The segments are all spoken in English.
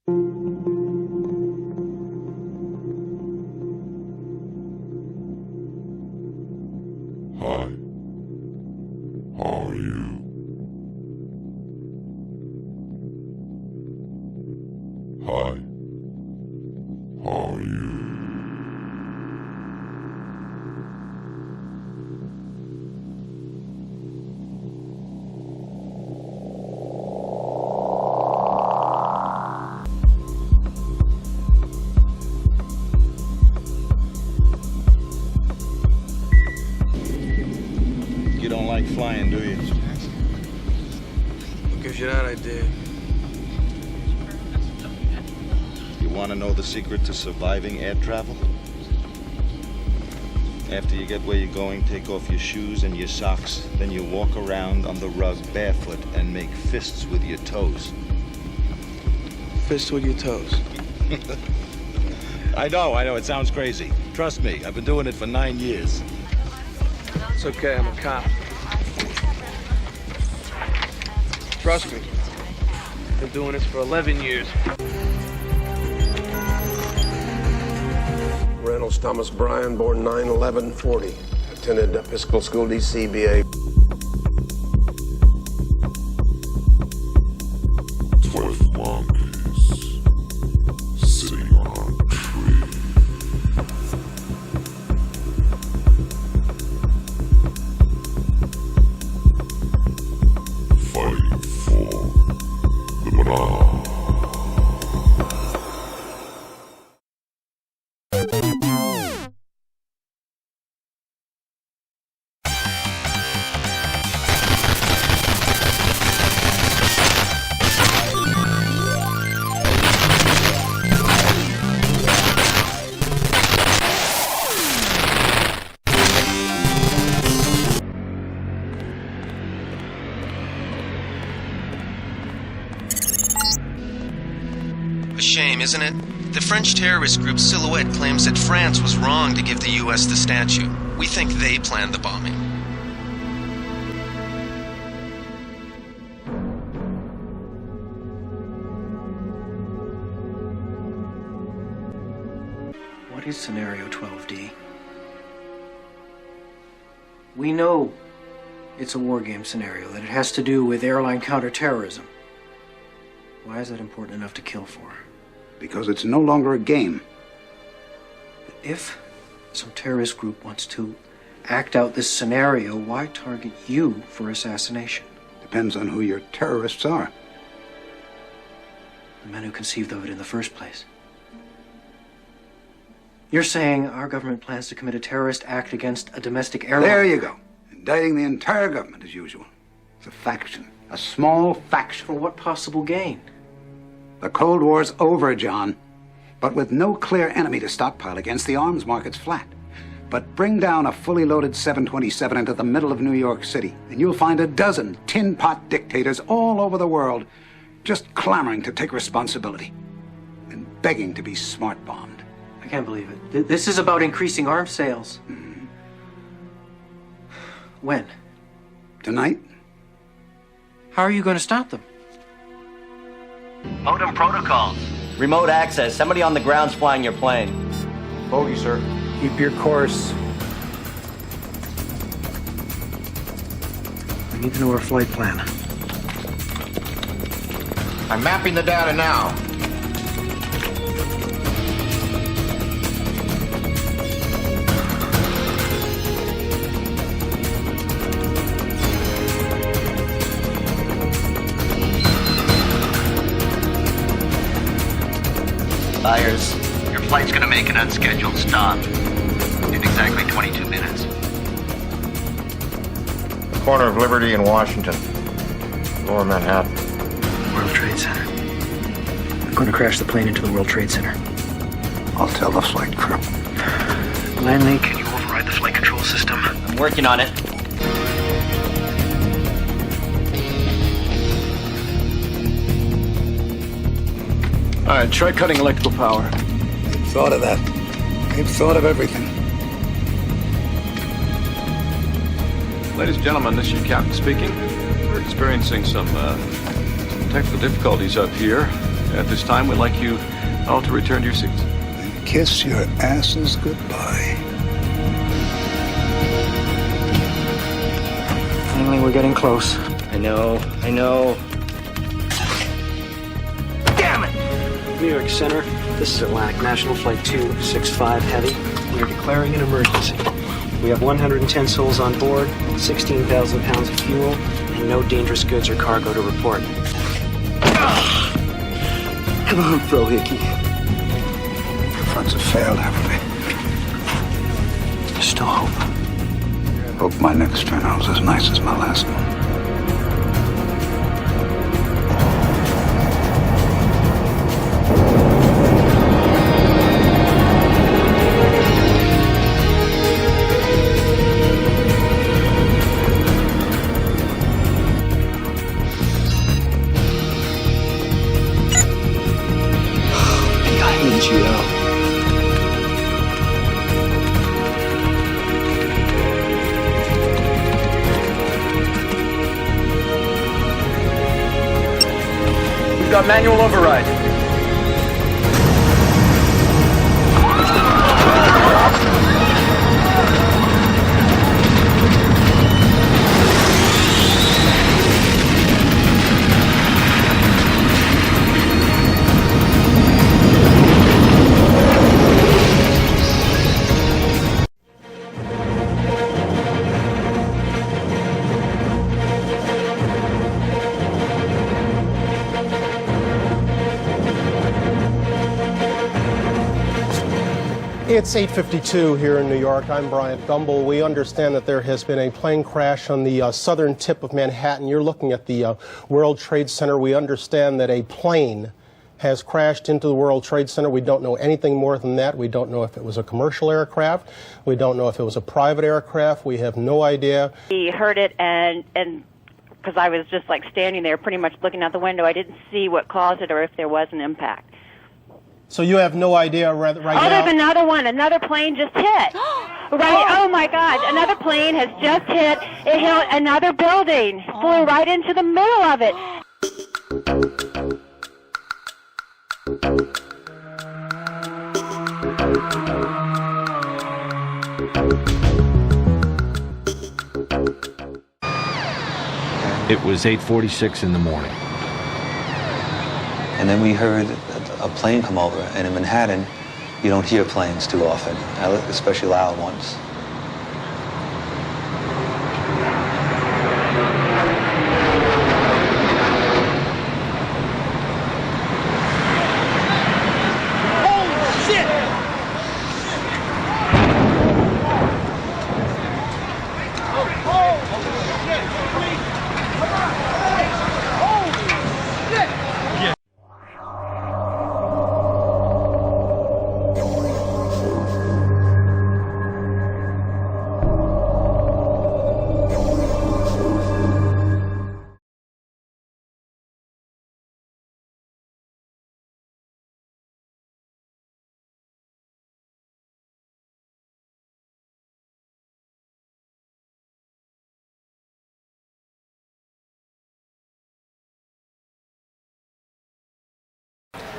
Hi. How are you? Hi. How are you? You don't like flying, do you? What gives you that idea? You want to know the secret to surviving air travel? After you get where you're going, take off your shoes and your socks. Then you walk around on the rug barefoot and make fists with your toes. Fist with your toes. I know, it sounds crazy. Trust me, I've been doing it for 9 years. It's okay, I'm a cop. Trust me. Been doing this for 11 years. Reynolds Thomas Bryan, born 9/11/40. Attended Episcopal School, D.C., B.A. 12 monkeys sitting on a tree. Fighting for the banana. A shame, isn't it? The French terrorist group Silhouette claims that France was wrong to give the U.S. the statue. We think they planned the bombing. What is Scenario 12D? We know it's a war game scenario, that it has to do with airline counterterrorism. Why is that important enough to kill for? Because it's no longer a game. But if some terrorist group wants to act out this scenario, why target you for assassination? Depends on who your terrorists are. The men who conceived of it in the first place. You're saying our government plans to commit a terrorist act against a domestic airline? There you go. Indicting the entire government as usual. It's a faction. A small faction. For what possible gain? The Cold War's over, John. But with no clear enemy to stockpile against, the arms market's flat. But bring down a fully loaded 727 into the middle of New York City, and you'll find a dozen tin pot dictators all over the world just clamoring to take responsibility and begging to be smart bombed. I can't believe it. This is about increasing arms sales. Mm-hmm. When? Tonight? How are you going to stop them? Modem protocols. Remote access. Somebody on the ground's flying your plane. Bogey, sir. Keep your course. We need to know our flight plan. I'm mapping the data now. Byers, your flight's gonna make an unscheduled stop in exactly 22 minutes. Corner of Liberty and Washington. Lower Manhattan. World Trade Center. I'm going to crash the plane into the World Trade Center. I'll tell the flight crew. Lanley, can you override the flight control system? I'm working on it. All right, try cutting electrical power. They've thought of that. They've thought of everything. Ladies and gentlemen, this is your captain speaking. We're experiencing some technical difficulties up here. At this time, we'd like you all to return to your seats. And kiss your asses goodbye. Finally, we're getting close. I know. Damn it! New York Center, this is Atlantic National Flight 265 Heavy. We are declaring an emergency. We have 110 souls on board, 16,000 pounds of fuel, and no dangerous goods or cargo to report. Come on, Bro Hickey. Your fronts have failed, haven't they? There's still hope. Hope my next turnout's as nice as my last one. We've got manual override. It's 8:52 here in New York. I'm Bryant Gumbel. We understand that there has been a plane crash on the southern tip of Manhattan. You're looking at the World Trade Center. We understand that a plane has crashed into the World Trade Center. We don't know anything more than that. We don't know if it was a commercial aircraft. We don't know if it was a private aircraft. We have no idea. We heard it, and because I was just like standing there pretty much looking out the window, I didn't see what caused it or if there was an impact. So you have no idea right now? There's another one. Another plane just hit. Right. Oh, my God. Another plane has just hit. It hit another building. Flew right into the middle of it. It was 8:46 in the morning. And then we heard a plane come over, and in Manhattan, you don't hear planes too often, especially loud ones.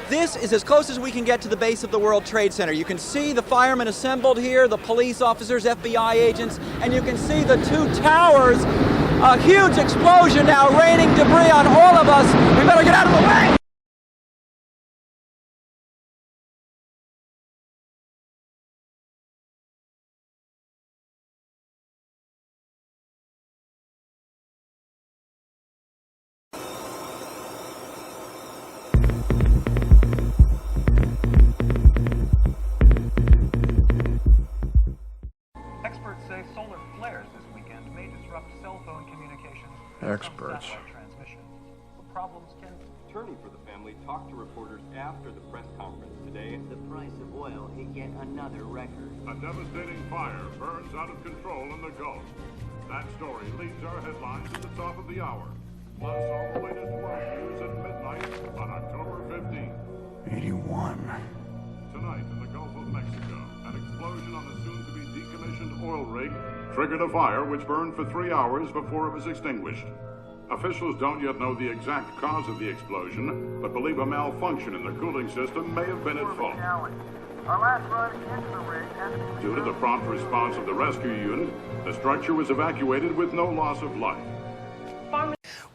This is as close as we can get to the base of the World Trade Center. You can see the firemen assembled here, the police officers, FBI agents, and you can see the two towers. A huge explosion now raining debris on all of us. We better get out of the way! Experts say solar flares this weekend may disrupt cell phone communications and Experts. satellite transmissions. The problems can... Attorney for the family talked to reporters after the press conference today. The price of oil hit yet another record. A devastating fire burns out of control in the Gulf. That story leads our headlines at the top of the hour. Plus all the latest world news at midnight on October 15th. 81. Tonight in the Gulf of Mexico, an explosion on the soon-to-be decommissioned oil rig triggered a fire which burned for 3 hours before it was extinguished. Officials don't yet know the exact cause of the explosion, but believe a malfunction in the cooling system may have been at fault. Our last run into the rig has... Due to the prompt response of the rescue unit, the structure was evacuated with no loss of life.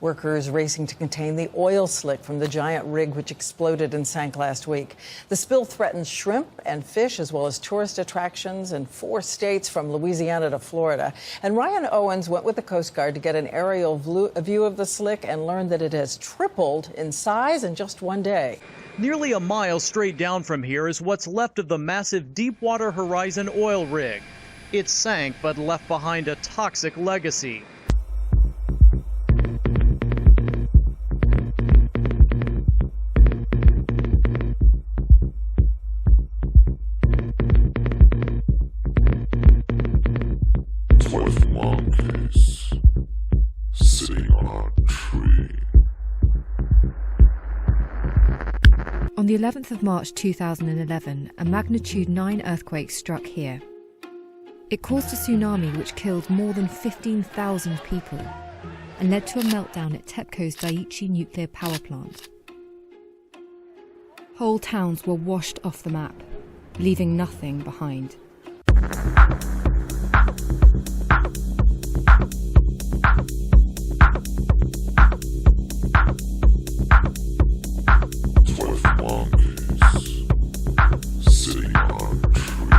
Workers racing to contain the oil slick from the giant rig which exploded and sank last week. The spill threatens shrimp and fish as well as tourist attractions in 4 states from Louisiana to Florida. And Ryan Owens went with the Coast Guard to get an aerial view of the slick and learned that it has tripled in size in just one day. Nearly a mile straight down from here is what's left of the massive Deepwater Horizon oil rig. It sank but left behind a toxic legacy. Monkeys sitting on a tree. On the 11th of March 2011, a magnitude 9 earthquake struck here. It caused a tsunami which killed more than 15,000 people and led to a meltdown at TEPCO's Daiichi nuclear power plant. Whole towns were washed off the map, leaving nothing behind. Sitting on a tree.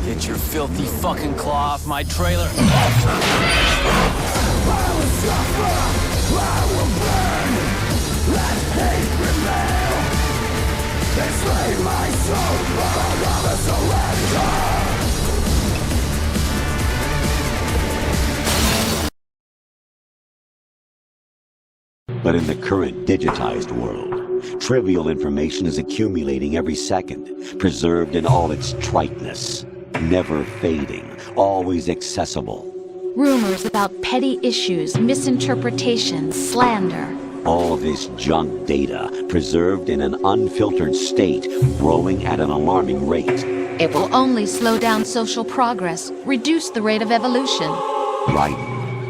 Get your filthy fucking claw off my trailer. But in the current digitized world, trivial information is accumulating every second, preserved in all its triteness, never fading, always accessible. Rumors about petty issues, misinterpretations, slander. All this junk data, preserved in an unfiltered state, growing at an alarming rate. It will only slow down social progress, reduce the rate of evolution. Right?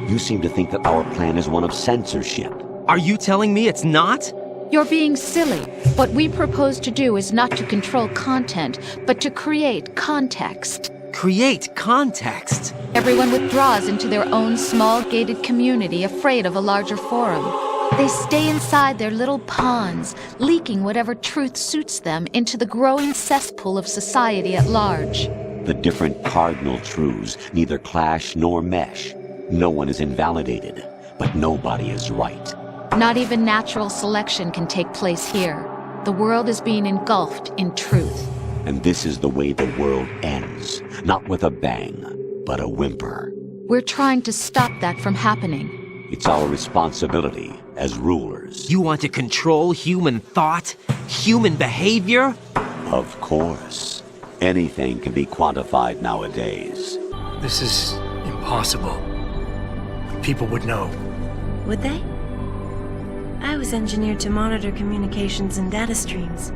You seem to think that our plan is one of censorship. Are you telling me it's not? You're being silly. What we propose to do is not to control content, but to create context. Create context? Everyone withdraws into their own small gated community, afraid of a larger forum. They stay inside their little ponds, leaking whatever truth suits them into the growing cesspool of society at large. The different cardinal truths neither clash nor mesh. No one is invalidated, but nobody is right. Not even natural selection can take place here. The world is being engulfed in truth. And this is the way the world ends. Not with a bang, but a whimper. We're trying to stop that from happening. It's our responsibility as rulers. You want to control human thought? Human behavior? Of course. Anything can be quantified nowadays. This is impossible. People would know. Would they? I was engineered to monitor communications and data streams,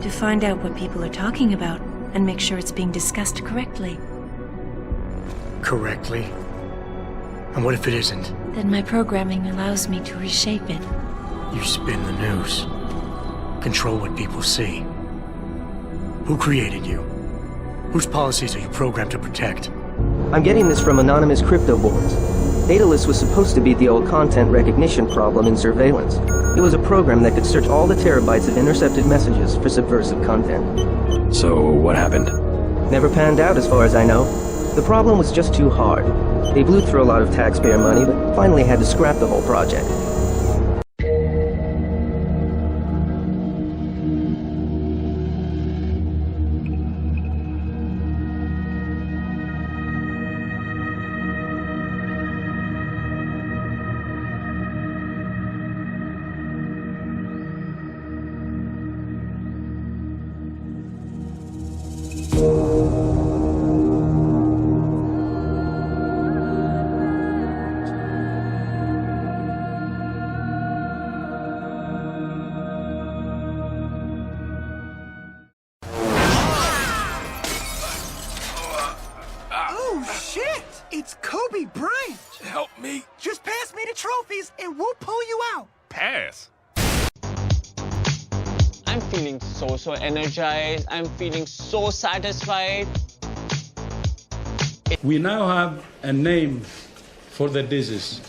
to find out what people are talking about and make sure it's being discussed correctly. Correctly? And what if it isn't? Then my programming allows me to reshape it. You spin the news. Control what people see. Who created you? Whose policies are you programmed to protect? I'm getting this from anonymous crypto boards. Dataless was supposed to beat the old content recognition problem in surveillance. It was a program that could search all the terabytes of intercepted messages for subversive content. So, what happened? Never panned out as far as I know. The problem was just too hard. They blew through a lot of taxpayer money, but finally had to scrap the whole project. days and we'll pull you out. Pass. I'm feeling so energized. I'm feeling so satisfied. We now have a name for the disease,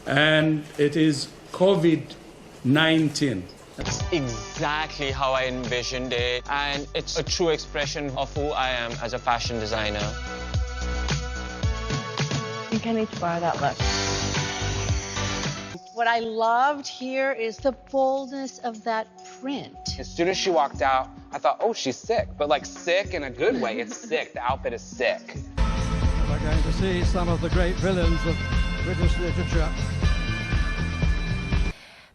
and it is COVID-19. It's exactly how I envisioned it, and it's a true expression of who I am as a fashion designer. I think I need to borrow that look. What I loved here is the boldness of that print. As soon as she walked out, I thought, oh, she's sick. But like sick in a good way. It's sick. The outfit is sick. We're going to see some of the great villains of British literature.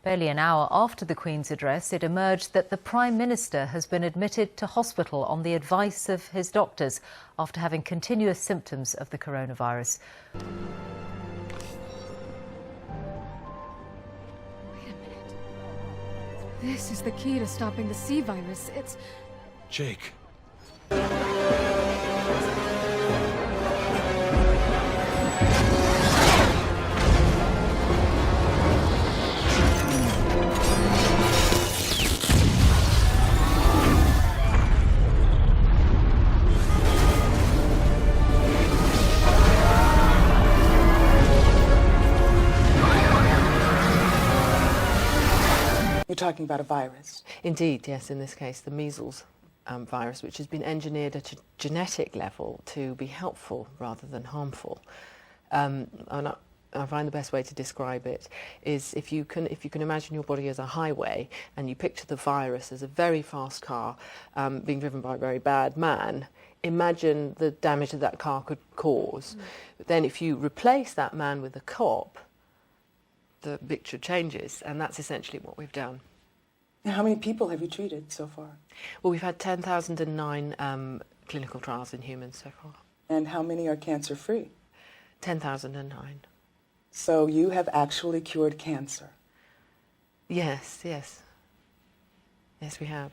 Barely an hour after the Queen's address, it emerged that the Prime Minister has been admitted to hospital on the advice of his doctors after having continuous symptoms of the coronavirus. This is the key to stopping the C virus. It's... Jake. You're talking about a virus? Indeed, yes, in this case, the measles virus, which has been engineered at a genetic level to be helpful rather than harmful. And I find the best way to describe it is if you can imagine your body as a highway and you picture the virus as a very fast car being driven by a very bad man, imagine the damage that car could cause. But then if you replace that man with a cop, the picture changes, and that's essentially what we've done. Now, how many people have you treated so far? Well, we've had 10,009 clinical trials in humans so far. And how many are cancer-free? 10,009. So you have actually cured cancer? Yes. Yes, we have.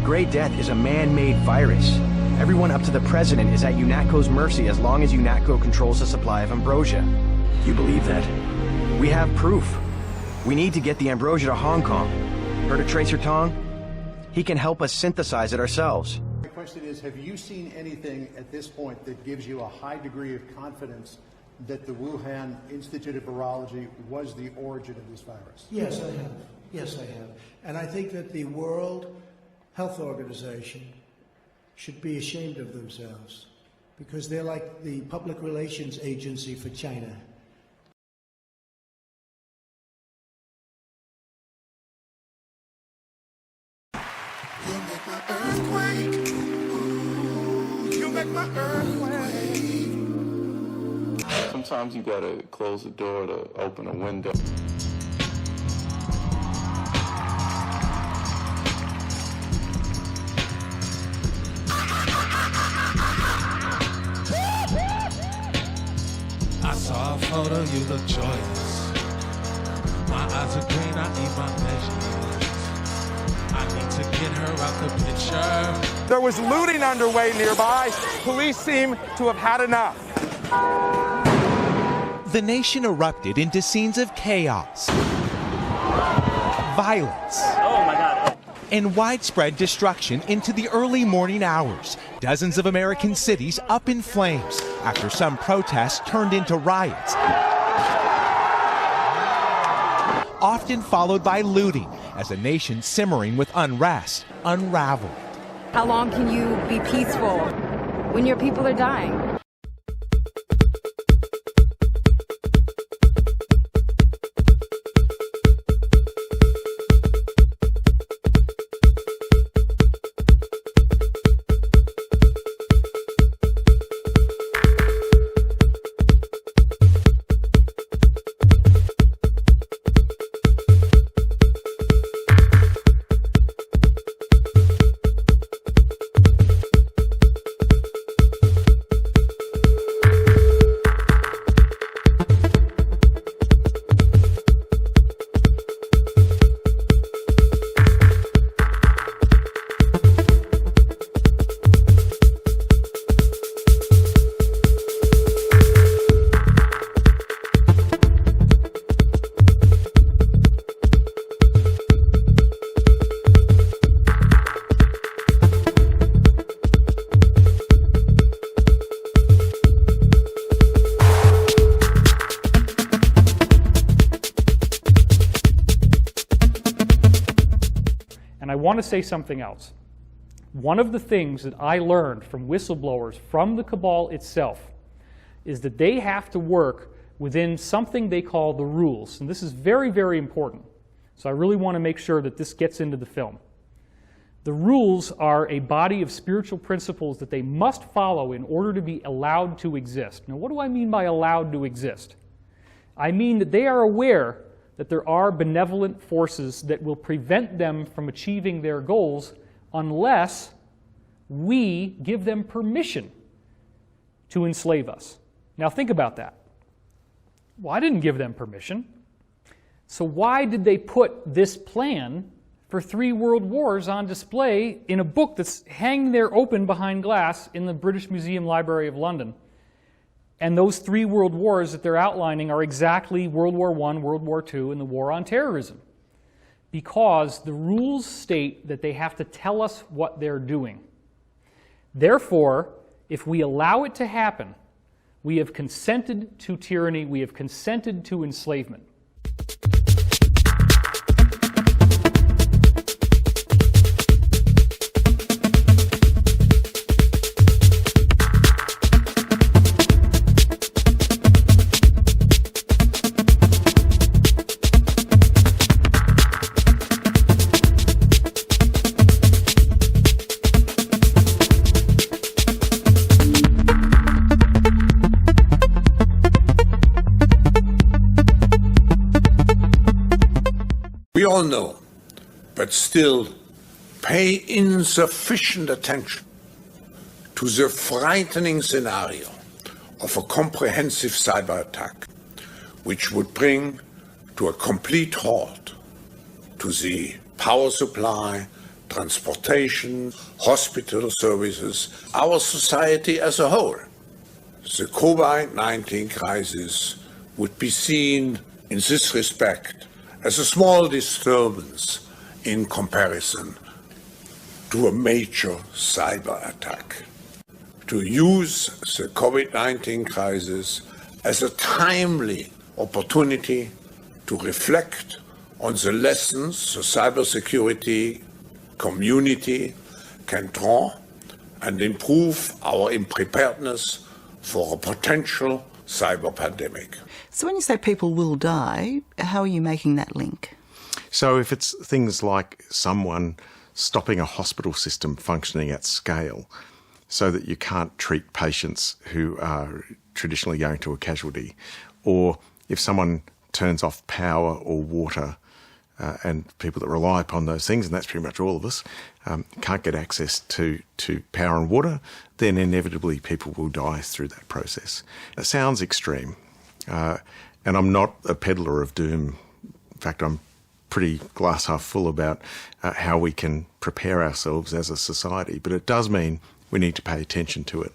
Grey Death is a man-made virus. Everyone up to the president is at UNATCO's mercy as long as UNATCO controls the supply of ambrosia. You believe that? We have proof. We need to get the ambrosia to Hong Kong. Heard of Tracer Tong? He can help us synthesize it ourselves. My question is, have you seen anything at this point that gives you a high degree of confidence that the Wuhan Institute of Virology was the origin of this virus? Yes, I have. Yes, I have. And I think that the World Health Organization should be ashamed of themselves because they're like the public relations agency for China. You make my earthquake. Ooh, you make my earthquake. Sometimes you gotta close the door to open a window. I saw a photo, you look joyous. My eyes are green, I eat my veggies. I need to get her out the picture. There was looting underway nearby. Police seem to have had enough. The nation erupted into scenes of chaos, violence, and widespread destruction into the early morning hours. Dozens of American cities up in flames after some protests turned into riots, often followed by looting as a nation simmering with unrest unraveled. How long can you be peaceful when your people are dying? And I want to say something else. One of the things that I learned from whistleblowers from the cabal itself is that they have to work within something they call the rules. And this is very, very important. So I really want to make sure that this gets into the film. The rules are a body of spiritual principles that they must follow in order to be allowed to exist. Now, what do I mean by allowed to exist? I mean that they are aware that there are benevolent forces that will prevent them from achieving their goals unless we give them permission to enslave us. Now, think about that. Well, I didn't give them permission. So why did they put this plan for 3 world wars on display in a book that's hanging there open behind glass in the British Museum Library of London? And those 3 world wars that they're outlining are exactly World War I, World War II, and the war on terrorism. Because the rules state that they have to tell us what they're doing. Therefore, if we allow it to happen, we have consented to tyranny, we have consented to enslavement. We all know, but still pay insufficient attention to the frightening scenario of a comprehensive cyber attack, which would bring to a complete halt to the power supply, transportation, hospital services, our society as a whole. The COVID-19 crisis would be seen in this respect as a small disturbance in comparison to a major cyber attack. To use the COVID-19 crisis as a timely opportunity to reflect on the lessons the cybersecurity community can draw and improve our preparedness for a potential cyber pandemic. So when you say people will die, how are you making that link? So if it's things like someone stopping a hospital system functioning at scale so that you can't treat patients who are traditionally going to a casualty, or if someone turns off power or water and people that rely upon those things, and that's pretty much all of us, can't get access to power and water, then inevitably people will die through that process. It sounds extreme, and I'm not a peddler of doom. In fact, I'm pretty glass half full about how we can prepare ourselves as a society, but it does mean we need to pay attention to it.